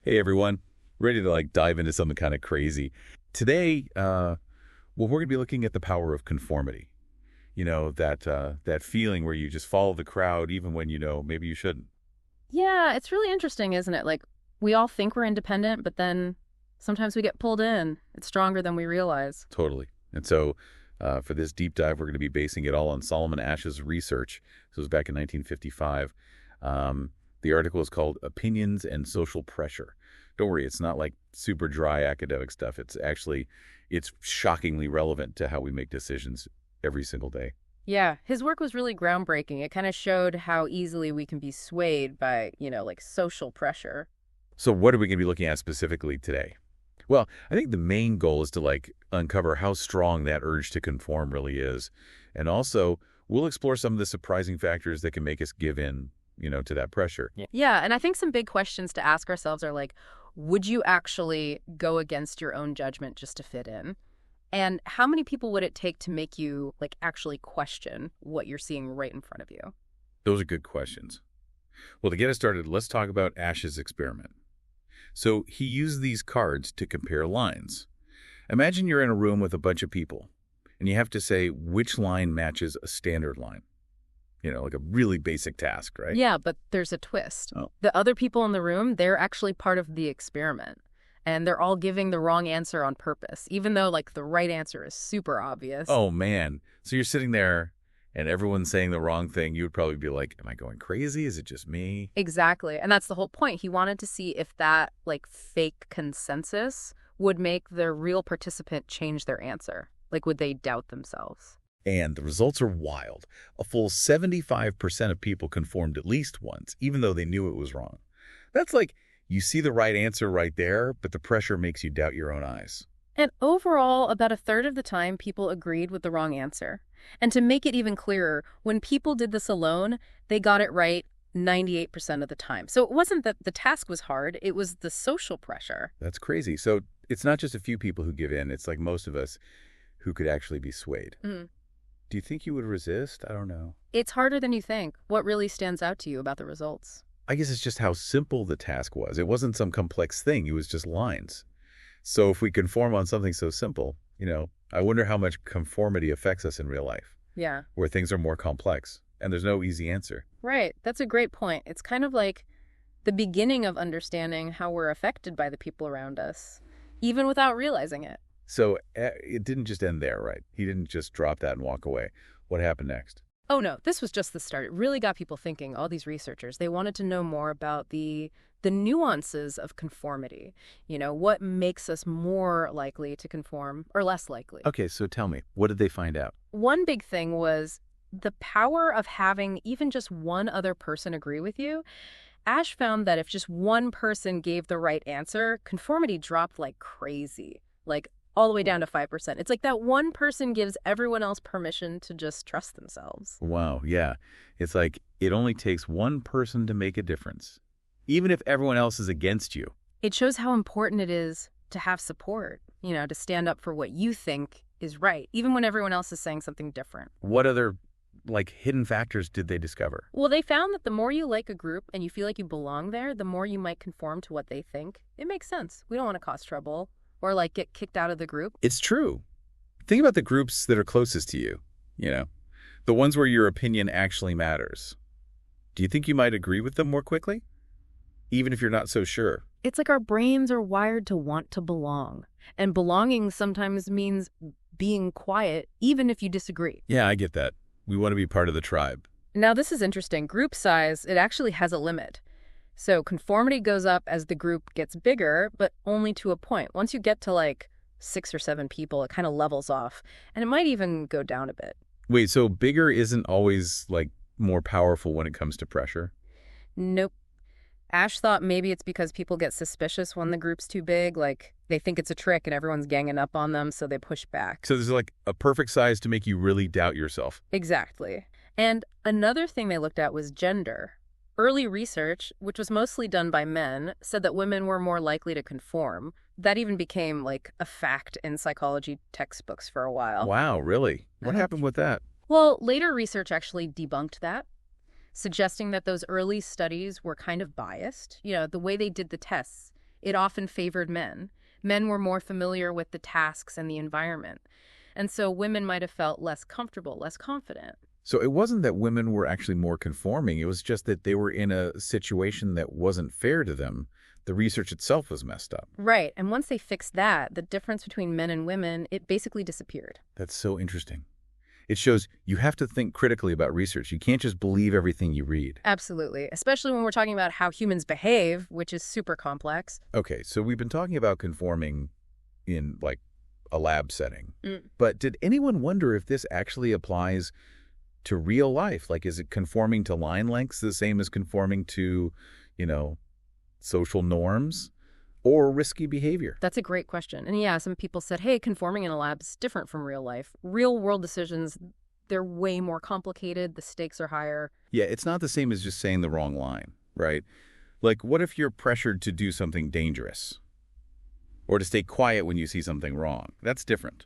Hey everyone, ready to dive into something kind of crazy. Today, we're going to be looking at the power of conformity. That feeling where you just follow the crowd even when you know maybe you shouldn't. Yeah, it's really interesting, isn't it? Like, we all think we're independent, but then sometimes we get pulled in. It's stronger than we realize. Totally. And so, for this deep dive, we're going to be basing it all on Solomon Asch's research. This was back in 1955. The article is called "Opinions and Social Pressure." Don't worry, it's not like super dry academic stuff. It's shockingly relevant to how we make decisions every single day. Yeah, his work was really groundbreaking. It kind of showed how easily we can be swayed by, like social pressure. So what are we going to be looking at specifically today? Well, I think the main goal is to uncover how strong that urge to conform really is. And also, we'll explore some of the surprising factors that can make us give in, to that pressure. Yeah, and I think some big questions to ask ourselves are like, would you actually go against your own judgment just to fit in? And how many people would it take to make you actually question what you're seeing right in front of you? Those are good questions. Well, to get us started, let's talk about Ash's experiment. So he used these cards to compare lines. Imagine you're in a room with a bunch of people, and you have to say which line matches a standard line. Like a really basic task, right? Yeah, but there's a twist. Oh. The other people in the room, they're actually part of the experiment. And they're all giving the wrong answer on purpose, even though the right answer is super obvious. Oh, man. So you're sitting there and everyone's saying the wrong thing. You would probably be like, am I going crazy? Is it just me? Exactly. And that's the whole point. He wanted to see if that fake consensus would make the real participant change their answer. Would they doubt themselves? And the results are wild. A full 75% of people conformed at least once, even though they knew it was wrong. That's you see the right answer right there, but the pressure makes you doubt your own eyes. And overall, about a third of the time, people agreed with the wrong answer. And to make it even clearer, when people did this alone, they got it right 98% of the time. So it wasn't that the task was hard, it was the social pressure. That's crazy. So it's not just a few people who give in. It's like most of us who could actually be swayed. Mm. Do you think you would resist? I don't know. It's harder than you think. What really stands out to you about the results? I guess it's just how simple the task was. It wasn't some complex thing. It was just lines. So if we conform on something so simple, I wonder how much conformity affects us in real life, Yeah. where things are more complex and there's no easy answer. Right. That's a great point. It's kind of like the beginning of understanding how we're affected by the people around us, even without realizing it. So it didn't just end there, right? He didn't just drop that and walk away. What happened next? Oh, no, this was just the start. It really got people thinking, all these researchers. They wanted to know more about the nuances of conformity. What makes us more likely to conform or less likely? Okay, so tell me, what did they find out? One big thing was the power of having even just one other person agree with you. Ash found that if just one person gave the right answer, conformity dropped like crazy, all the way down to 5%. It's like that one person gives everyone else permission to just trust themselves. Wow, yeah. It's like it only takes one person to make a difference, even if everyone else is against you. It shows how important it is to have support, to stand up for what you think is right, even when everyone else is saying something different. What other hidden factors did they discover? Well, they found that the more you like a group and you feel like you belong there, the more you might conform to what they think. It makes sense. We don't want to cause trouble or get kicked out of the group. It's true. Think about the groups that are closest to you, the ones where your opinion actually matters. Do you think you might agree with them more quickly, even if you're not so sure? It's like our brains are wired to want to belong. And belonging sometimes means being quiet, even if you disagree. Yeah, I get that. We want to be part of the tribe. Now, this is interesting. Group size, it actually has a limit. So conformity goes up as the group gets bigger, but only to a point. Once you get to 6 or 7 people, it kind of levels off. And it might even go down a bit. Wait, so bigger isn't always more powerful when it comes to pressure? Nope. Ash thought maybe it's because people get suspicious when the group's too big. They think it's a trick and everyone's ganging up on them, so they push back. So there's a perfect size to make you really doubt yourself. Exactly. And another thing they looked at was gender. Early research, which was mostly done by men, said that women were more likely to conform. That even became a fact in psychology textbooks for a while. Wow, really? What happened with that? Well, later research actually debunked that, suggesting that those early studies were kind of biased. The way they did the tests, It often favored men. Men were more familiar with the tasks and the environment. And so women might have felt less comfortable, less confident. So it wasn't that women were actually more conforming. It was just that they were in a situation that wasn't fair to them. The research itself was messed up. Right. And once they fixed that, the difference between men and women, it basically disappeared. That's so interesting. It shows you have to think critically about research. You can't just believe everything you read. Absolutely. Especially when we're talking about how humans behave, which is super complex. Okay, so we've been talking about conforming in, like, a lab setting. But did anyone wonder if this actually applies to real life? Like, is it conforming to line lengths the same as conforming to, social norms or risky behavior? That's a great question. And yeah, some people said, hey, conforming in a lab is different from real life. Real world decisions, they're way more complicated. The stakes are higher. Yeah, it's not the same as just saying the wrong line, right? Like, what if you're pressured to do something dangerous? Or to stay quiet when you see something wrong? That's different.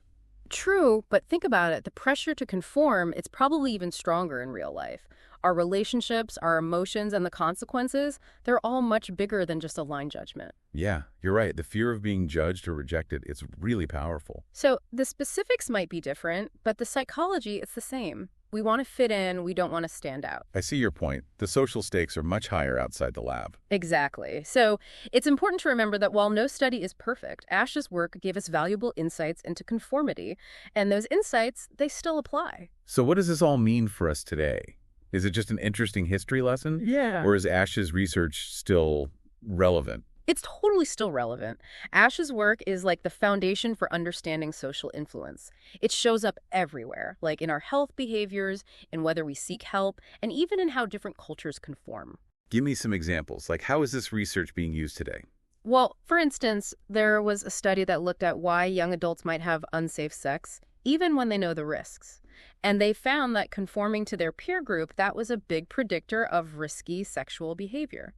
True, but think about it. The pressure to conform, it's probably even stronger in real life. Our relationships, our emotions, and the consequences, they're all much bigger than just a line judgment. Yeah, you're right. The fear of being judged or rejected, it's really powerful. So the specifics might be different, but the psychology, it's the same. We want to fit in, we don't want to stand out. I see your point. The social stakes are much higher outside the lab. Exactly. So it's important to remember that while no study is perfect, Ash's work gave us valuable insights into conformity, and those insights, they still apply. So what does this all mean for us today? Is it just an interesting history lesson? Yeah. Or is Ash's research still relevant? It's totally still relevant. Ash's work is like the foundation for understanding social influence. It shows up everywhere, like in our health behaviors, in whether we seek help, and even in how different cultures conform. Give me some examples. Like, how is this research being used today? Well, for instance, there was a study that looked at why young adults might have unsafe sex, even when they know the risks. And they found that conforming to their peer group, that was a big predictor of risky sexual behavior.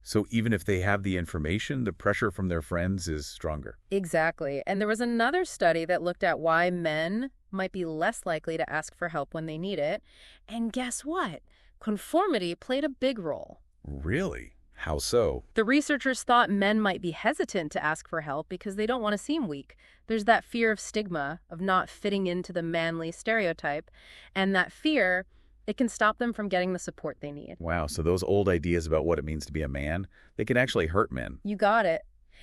So even if they have the information, the pressure from their friends is stronger. Exactly. And there was another study that looked at why men might be less likely to ask for help when they need it. And guess what? Conformity played a big role. Really? How so? The researchers thought men might be hesitant to ask for help because they don't want to seem weak. There's that fear of stigma, of not fitting into the manly stereotype. And that fear, it can stop them from getting the support they need. Wow, so those old ideas about what it means to be a man, they can actually hurt men. You got it.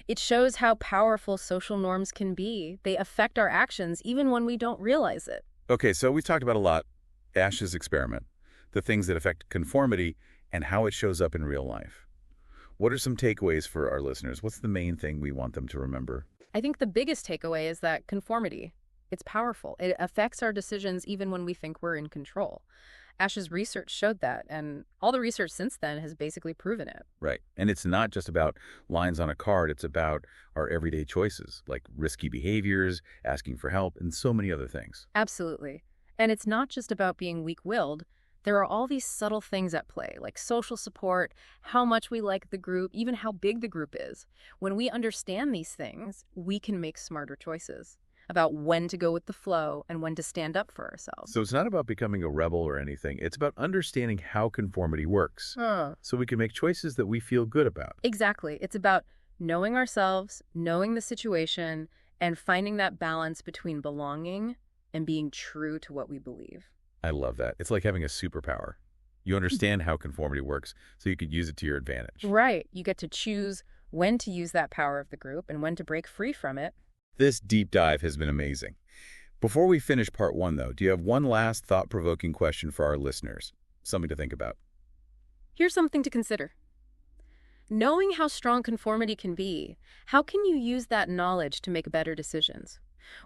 It shows how powerful social norms can be. They affect our actions even when we don't realize it. Okay, so we've talked about a lot. Ash's experiment, the things that affect conformity, and how it shows up in real life. What are some takeaways for our listeners? What's the main thing we want them to remember? I think the biggest takeaway is that conformity, it's powerful. It affects our decisions even when we think we're in control. Ash's research showed that, and all the research since then has basically proven it. Right. And it's not just about lines on a card. It's about our everyday choices, like risky behaviors, asking for help, and so many other things. Absolutely. And it's not just about being weak-willed. There are all these subtle things at play, like social support, how much we like the group, even how big the group is. When we understand these things, we can make smarter choices about when to go with the flow and when to stand up for ourselves. So it's not about becoming a rebel or anything. It's about understanding how conformity works so we can make choices that we feel good about. Exactly. It's about knowing ourselves, knowing the situation, and finding that balance between belonging and being true to what we believe. I love that. It's like having a superpower. You understand how conformity works, so you could use it to your advantage. Right. You get to choose when to use that power of the group and when to break free from it. This deep dive has been amazing. Before we finish part one, though, do you have one last thought-provoking question for our listeners? Something to think about. Here's something to consider. Knowing how strong conformity can be, how can you use that knowledge to make better decisions?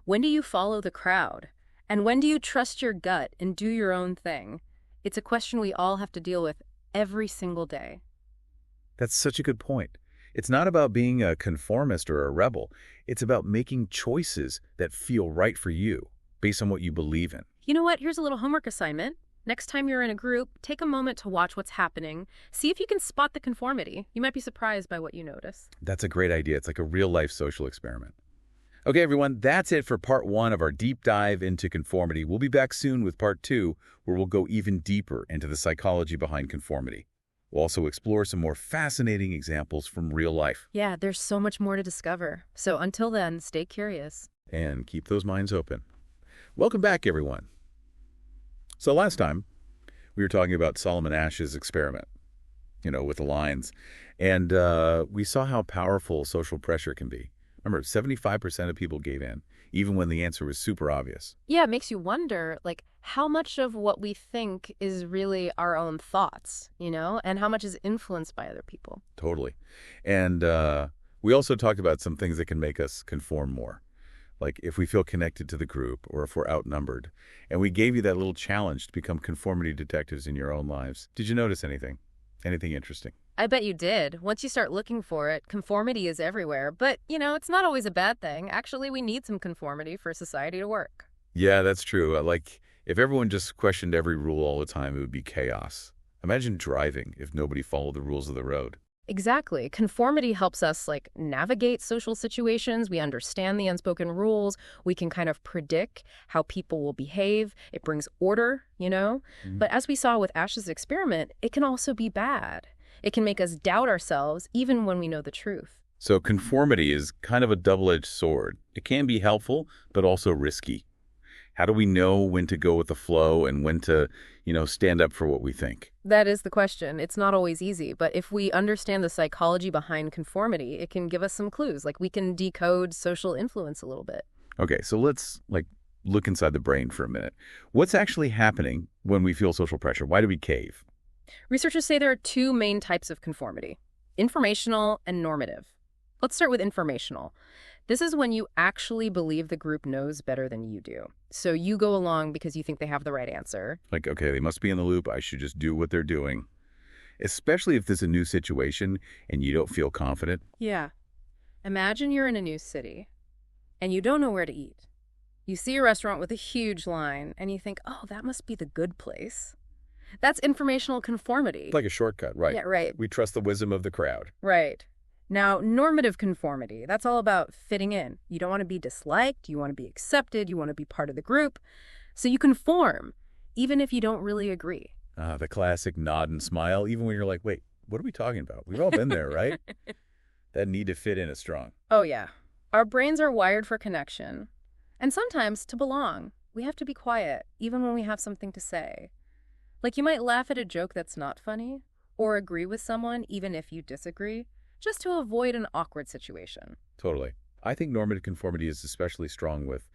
When do you follow the crowd? And when do you trust your gut and do your own thing? It's a question we all have to deal with every single day. That's such a good point. It's not about being a conformist or a rebel. It's about making choices that feel right for you, based on what you believe in. You know what? Here's a little homework assignment. Next time you're in a group, take a moment to watch what's happening. See if you can spot the conformity. You might be surprised by what you notice. That's a great idea. It's like a real-life social experiment. Okay, everyone, that's it for part one of our deep dive into conformity. We'll be back soon with part two, where we'll go even deeper into the psychology behind conformity. We'll also explore some more fascinating examples from real life. Yeah, there's so much more to discover. So until then, stay curious. And keep those minds open. Welcome back, everyone. So last time, we were talking about Solomon Ash's experiment, with the lines. And we saw how powerful social pressure can be. Remember, 75% of people gave in, even when the answer was super obvious. Yeah, it makes you wonder, how much of what we think is really our own thoughts, and how much is influenced by other people. Totally. And we also talked about some things that can make us conform more, like if we feel connected to the group or if we're outnumbered. And we gave you that little challenge to become conformity detectives in your own lives. Did you notice anything? Anything interesting? I bet you did. Once you start looking for it, conformity is everywhere. But, it's not always a bad thing. Actually, we need some conformity for society to work. Yeah, that's true. If everyone just questioned every rule all the time, it would be chaos. Imagine driving if nobody followed the rules of the road. Exactly. Conformity helps us, navigate social situations. We understand the unspoken rules. We can kind of predict how people will behave. It brings order, But as we saw with Ash's experiment, it can also be bad. It can make us doubt ourselves, even when we know the truth. So conformity is kind of a double-edged sword. It can be helpful, but also risky. How do we know when to go with the flow and when to, stand up for what we think? That is the question. It's not always easy, but if we understand the psychology behind conformity, it can give us some clues. We can decode social influence a little bit. Okay, so let's, look inside the brain for a minute. What's actually happening when we feel social pressure? Why do we cave? Researchers say there are two main types of conformity: informational and normative. Let's start with informational. This is when you actually believe the group knows better than you do. So you go along because you think they have the right answer. Okay, they must be in the loop. I should just do what they're doing. Especially if there's a new situation and you don't feel confident. Yeah. Imagine you're in a new city and you don't know where to eat. You see a restaurant with a huge line and you think, oh, that must be the good place. That's informational conformity. Like a shortcut, right? Yeah, right. We trust the wisdom of the crowd. Right. Now, normative conformity, that's all about fitting in. You don't want to be disliked, you want to be accepted, you want to be part of the group. So you conform, even if you don't really agree. The classic nod and smile, even when you're like, wait, what are we talking about? We've all been there, right? That need to fit in is strong. Oh, yeah. Our brains are wired for connection. And sometimes to belong. We have to be quiet, even when we have something to say. You might laugh at a joke that's not funny, or agree with someone even if you disagree, just to avoid an awkward situation. Totally. I think normative conformity is especially strong with,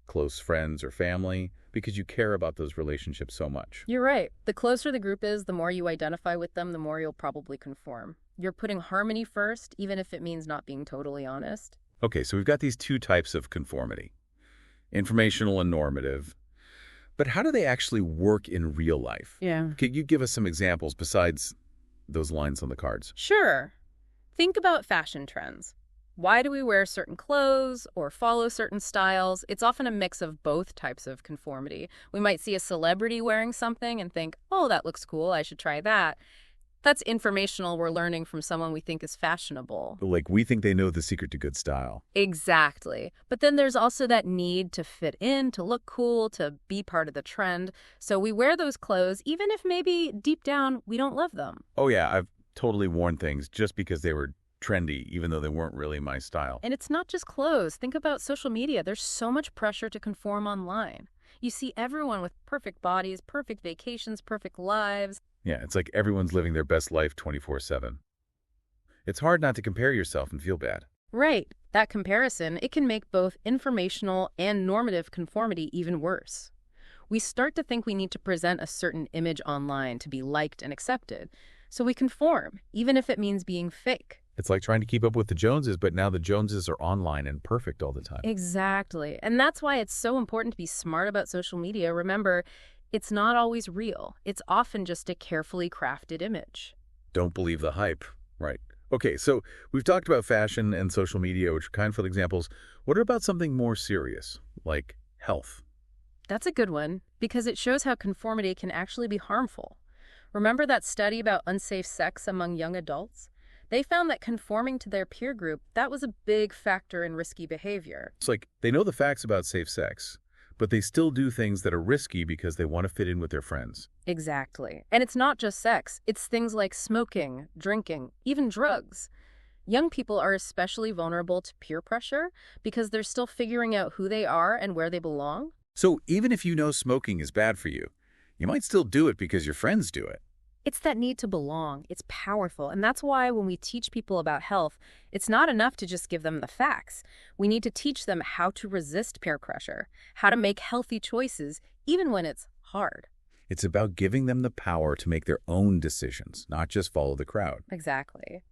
close friends or family, because you care about those relationships so much. You're right. The closer the group is, the more you identify with them, the more you'll probably conform. You're putting harmony first, even if it means not being totally honest. Okay, so we've got these two types of conformity, informational and normative. But how do they actually work in real life? Yeah. Can you give us some examples besides those lines on the cards? Sure. Think about fashion trends. Why do we wear certain clothes or follow certain styles? It's often a mix of both types of conformity. We might see a celebrity wearing something and think, oh, that looks cool, I should try that. That's informational. We're learning from someone we think is fashionable. We think they know the secret to good style. Exactly. But then there's also that need to fit in, to look cool, to be part of the trend. So we wear those clothes even if maybe deep down we don't love them. Oh, yeah. I've totally worn things just because they were trendy, even though they weren't really my style. And it's not just clothes. Think about social media. There's so much pressure to conform online. You see everyone with perfect bodies, perfect vacations, perfect lives. Yeah, it's like everyone's living their best life 24/7. It's hard not to compare yourself and feel bad. Right. That comparison, it can make both informational and normative conformity even worse. We start to think we need to present a certain image online to be liked and accepted. So we conform, even if it means being fake. It's like trying to keep up with the Joneses, but now the Joneses are online and perfect all the time. Exactly. And that's why it's so important to be smart about social media. Remember, it's not always real. It's often just a carefully crafted image. Don't believe the hype. Right. Okay, so we've talked about fashion and social media, which are kindful examples. What about something more serious, like health? That's a good one, because it shows how conformity can actually be harmful. Remember that study about unsafe sex among young adults? They found that conforming to their peer group, that was a big factor in risky behavior. It's like they know the facts about safe sex, but they still do things that are risky because they want to fit in with their friends. Exactly. And it's not just sex. It's things like smoking, drinking, even drugs. Young people are especially vulnerable to peer pressure because they're still figuring out who they are and where they belong. So even if you know smoking is bad for you, you might still do it because your friends do it. It's that need to belong. It's powerful. And that's why when we teach people about health, it's not enough to just give them the facts. We need to teach them how to resist peer pressure, how to make healthy choices, even when it's hard. It's about giving them the power to make their own decisions, not just follow the crowd. Exactly.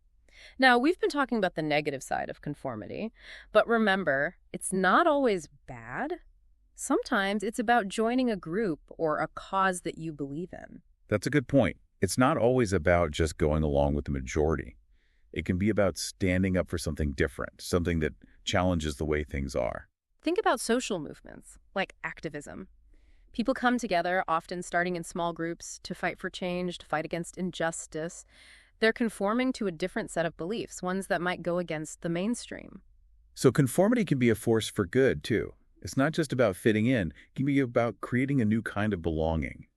Now, we've been talking about the negative side of conformity, but remember, it's not always bad. Sometimes it's about joining a group or a cause that you believe in. That's a good point. It's not always about just going along with the majority. It can be about standing up for something different, something that challenges the way things are. Think about social movements, like activism. People come together, often starting in small groups, to fight for change, to fight against injustice. They're conforming to a different set of beliefs, ones that might go against the mainstream. So conformity can be a force for good, too. It's not just about fitting in. It can be about creating a new kind of belonging.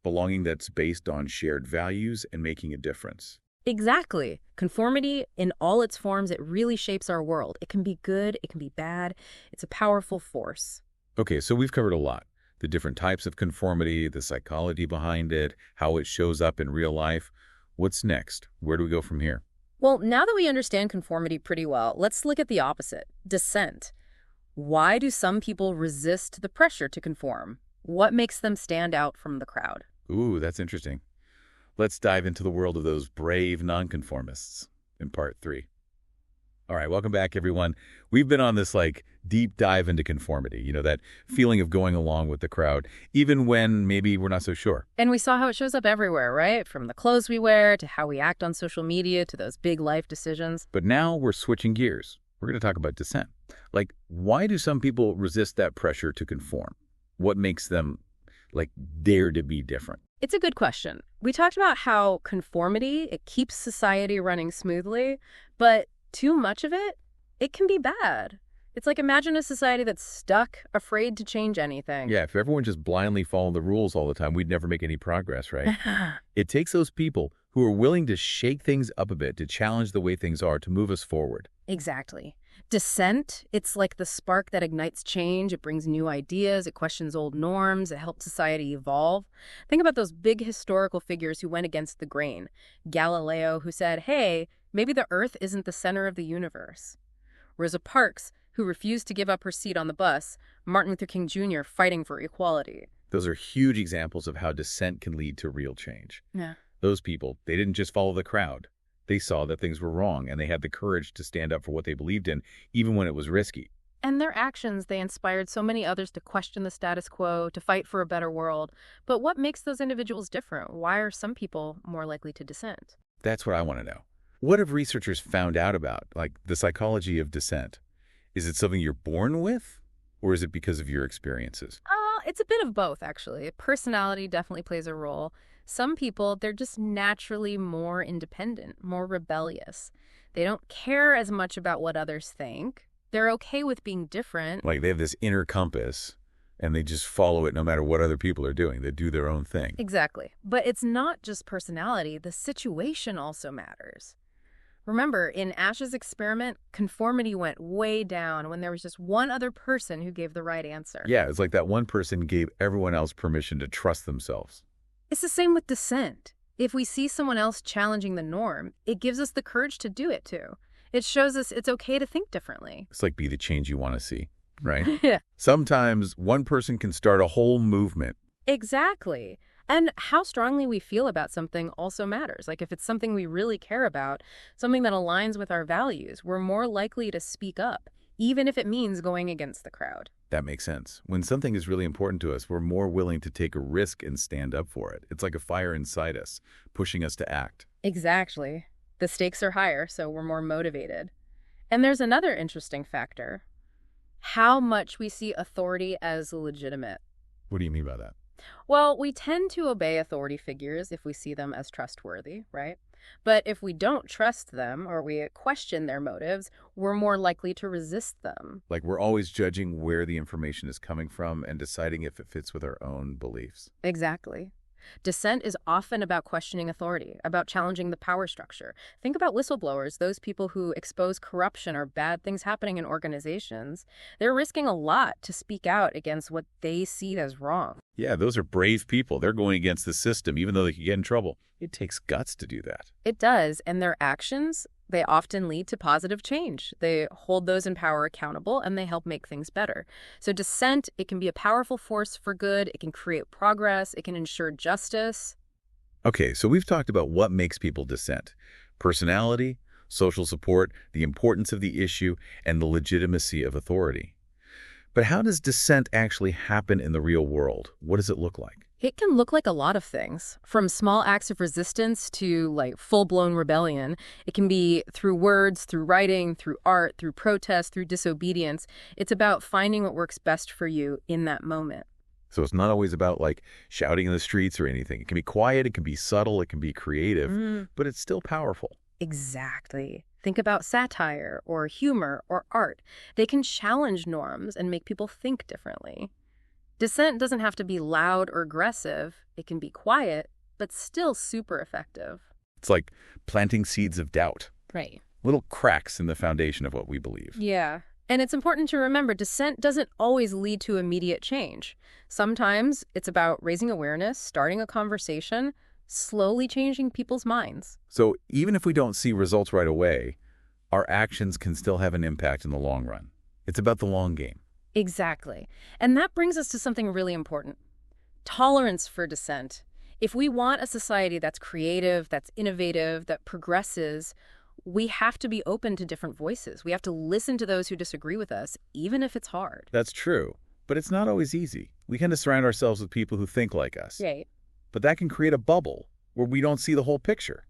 Belonging that's based on shared values and making a difference. Exactly. Conformity, in all its forms, it really shapes our world. It can be good, it can be bad. It's a powerful force. Okay, so we've covered a lot. The different types of conformity, the psychology behind it, how it shows up in real life. What's next? Where do we go from here? Well, now that we understand conformity pretty well, let's look at the opposite, dissent. Why do some people resist the pressure to conform? What makes them stand out from the crowd? Ooh, that's interesting. Let's dive into the world of those brave nonconformists in part 3. All right, welcome back, everyone. We've been on this deep dive into conformity, that feeling of going along with the crowd, even when maybe we're not so sure. And we saw how it shows up everywhere, right? From the clothes we wear to how we act on social media to those big life decisions. But now we're switching gears. We're going to talk about dissent. Why do some people resist that pressure to conform? What makes them dare to be different? It's a good question. We talked about how conformity, it keeps society running smoothly, but too much of it, it can be bad. It's like imagine a society that's stuck, afraid to change anything. Yeah, if everyone just blindly followed the rules all the time, we'd never make any progress, right? It takes those people who are willing to shake things up a bit, to challenge the way things are, to move us forward. Exactly. Dissent, it's like the spark that ignites change. It brings new ideas. It questions old norms. It helps society evolve. Think about those big historical figures who went against the grain. Galileo, who said, hey, maybe the Earth isn't the center of the universe. Rosa Parks, who refused to give up her seat on the bus. Martin Luther King Jr. fighting for equality. Those are huge examples of how dissent can lead to real change. Yeah. Those people, they didn't just follow the crowd. They saw that things were wrong, and they had the courage to stand up for what they believed in, even when it was risky. And their actions, they inspired so many others to question the status quo, to fight for a better world. But what makes those individuals different? Why are some people more likely to dissent? That's what I want to know. What have researchers found out about, the psychology of dissent? Is it something you're born with, or is it because of your experiences? It's a bit of both, actually. Personality definitely plays a role. Some people, they're just naturally more independent, more rebellious. They don't care as much about what others think. They're okay with being different. They have this inner compass, and they just follow it no matter what other people are doing. They do their own thing. Exactly. But it's not just personality. The situation also matters. Remember, in Ash's experiment, conformity went way down when there was just one other person who gave the right answer. Yeah, it's like that one person gave everyone else permission to trust themselves. It's the same with dissent. If we see someone else challenging the norm, it gives us the courage to do it too. It shows us it's okay to think differently. It's like be the change you want to see, right? Yeah. Sometimes one person can start a whole movement. Exactly. And how strongly we feel about something also matters. If it's something we really care about, something that aligns with our values, we're more likely to speak up, even if it means going against the crowd. That makes sense. When something is really important to us, we're more willing to take a risk and stand up for it. It's like a fire inside us, pushing us to act. Exactly. The stakes are higher, so we're more motivated. And there's another interesting factor. How much we see authority as legitimate. What do you mean by that? Well, we tend to obey authority figures if we see them as trustworthy, right? But if we don't trust them or we question their motives, we're more likely to resist them. Like we're always judging where the information is coming from and deciding if it fits with our own beliefs. Exactly. Dissent is often about questioning authority, about challenging the power structure. Think about whistleblowers, those people who expose corruption or bad things happening in organizations. They're risking a lot to speak out against what they see as wrong. Yeah, those are brave people. They're going against the system, even though they could get in trouble. It takes guts to do that. It does, and their actions, they often lead to positive change. They hold those in power accountable, and they help make things better. So dissent, it can be a powerful force for good. It can create progress. It can ensure justice. Okay, so we've talked about what makes people dissent. Personality, social support, the importance of the issue, and the legitimacy of authority. But how does dissent actually happen in the real world? What does it look like? It can look like a lot of things, from small acts of resistance to like full-blown rebellion. It can be through words, through writing, through art, through protest, through disobedience. It's about finding what works best for you in that moment. So it's not always about like shouting in the streets or anything. It can be quiet, it can be subtle, it can be creative, but it's still powerful. Exactly. Think about satire or humor or art. They can challenge norms and make people think differently. Dissent doesn't have to be loud or aggressive. It can be quiet, but still super effective. It's like planting seeds of doubt, Right. little cracks in the foundation of what we believe. Yeah. And it's important to remember dissent doesn't always lead to immediate change. Sometimes it's about raising awareness, starting a conversation, slowly changing people's minds. So even if we don't see results right away, our actions can still have an impact in the long run. It's about the long game. Exactly. And that brings us to something really important. Tolerance for dissent. If we want a society that's creative, that's innovative, that progresses, we have to be open to different voices. We have to listen to those who disagree with us, even if it's hard. That's true, but it's not always easy. We tend to surround ourselves with people who think like us. Right. But that can create a bubble where we don't see the whole picture.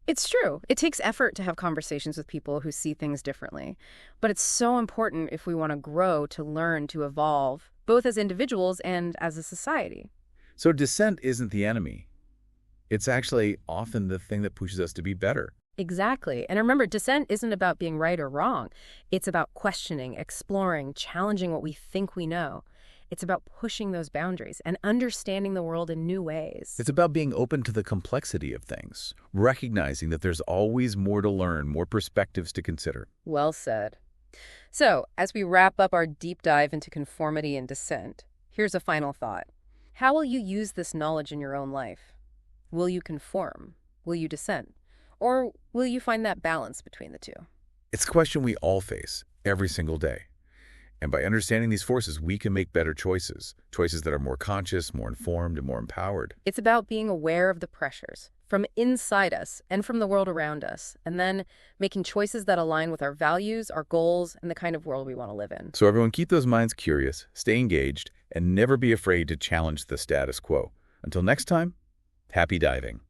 It's true. It takes effort to have conversations with people who see things differently. But it's so important if we want to grow, to learn, to evolve, both as individuals and as a society. So dissent isn't the enemy. It's actually often the thing that pushes us to be better. Exactly. And remember, dissent isn't about being right or wrong. It's about questioning, exploring, challenging what we think we know. It's about pushing those boundaries and understanding the world in new ways. It's about being open to the complexity of things, recognizing that there's always more to learn, more perspectives to consider. Well said. So, as we wrap up our deep dive into conformity and dissent, here's a final thought. How will you use this knowledge in your own life? Will you conform? Will you dissent? Or will you find that balance between the two? It's a question we all face every single day. And by understanding these forces, we can make better choices, choices that are more conscious, more informed, and more empowered. It's about being aware of the pressures from inside us and from the world around us, and then making choices that align with our values, our goals, and the kind of world we want to live in. So everyone, keep those minds curious, stay engaged, and never be afraid to challenge the status quo. Until next time, happy diving.